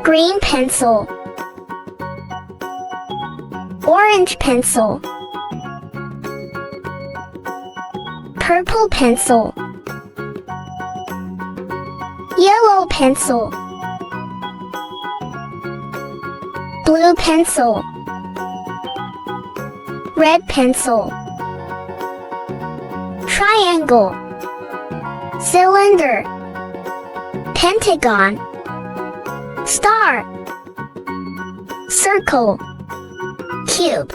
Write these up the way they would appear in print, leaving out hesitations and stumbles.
Green pencil. Orange pencil. Purple pencil. Yellow pencil. Blue pencil. Red pencil. Triangle. Cylinder. Pentagon. Star. Circle. Cube.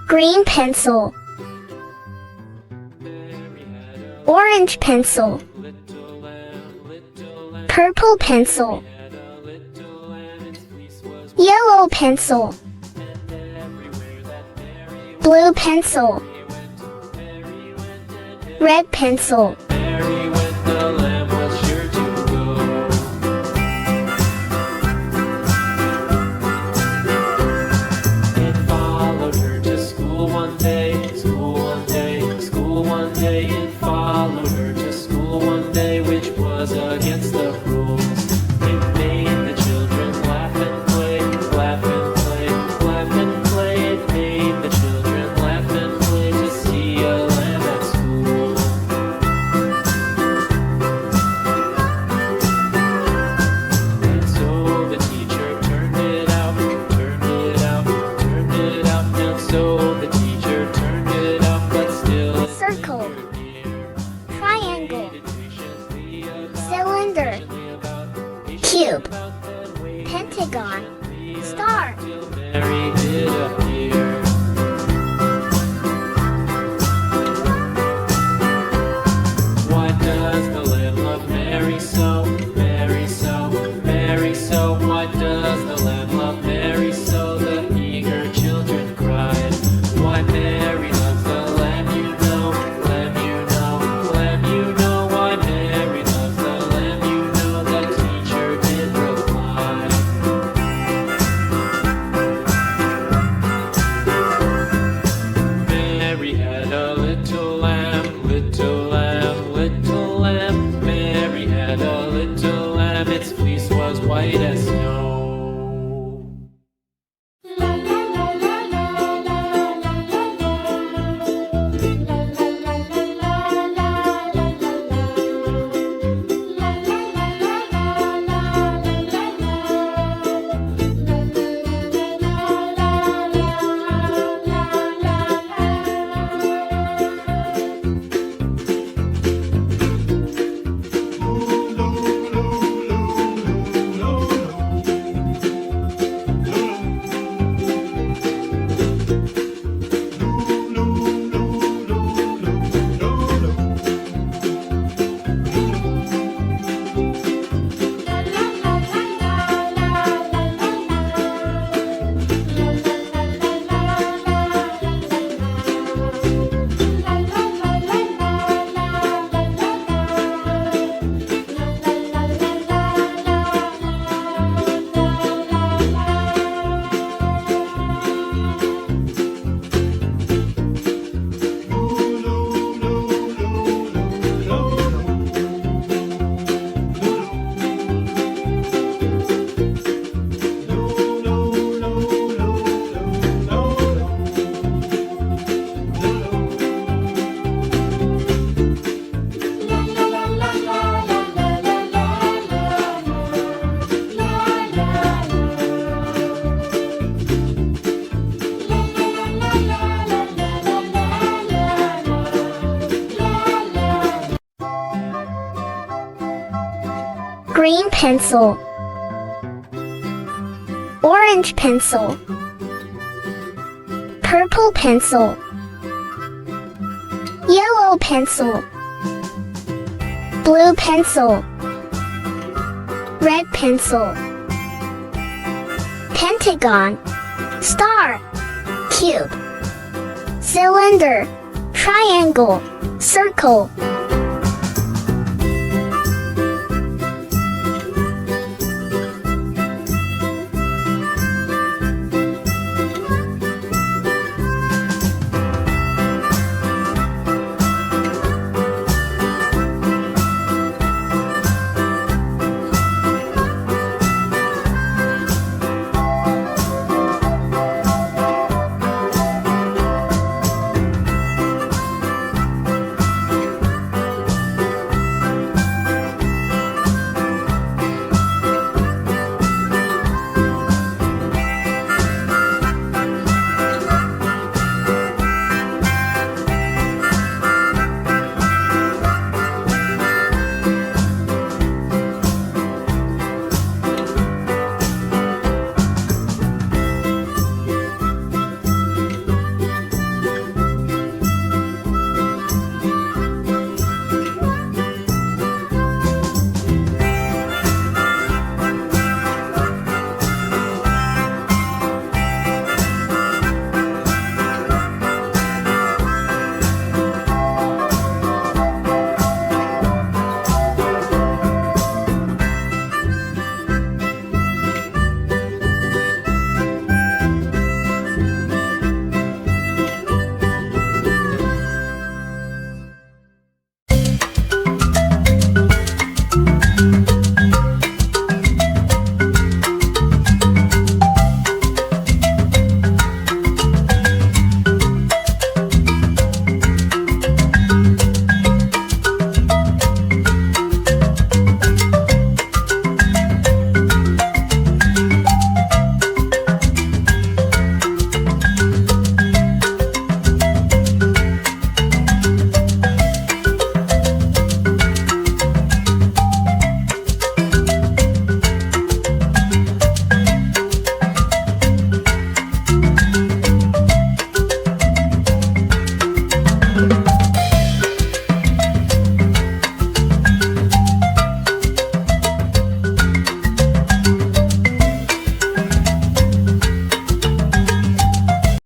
Green pencil. Orange pencil. Purple pencil. Yellow pencil. Blue pencil. Red pencil. It followed her to school one day, which was against the rules. It made the children laugh and play, laugh and play, laugh and play. It made the children laugh and play to see a lamb at school. And so the teacher turned it out, turned it out, turned it out. And so the teacher turned it out, but still Circle. Triangle. Cylinder. Cube. Pentagon. Star. Mary did appear. Why does the lamb love Mary so? Mary so, Mary so? Why Green pencil. Orange pencil. Purple pencil. Yellow pencil. Blue pencil. Red pencil. Pentagon. Star. Cube. Cylinder. Triangle. Circle.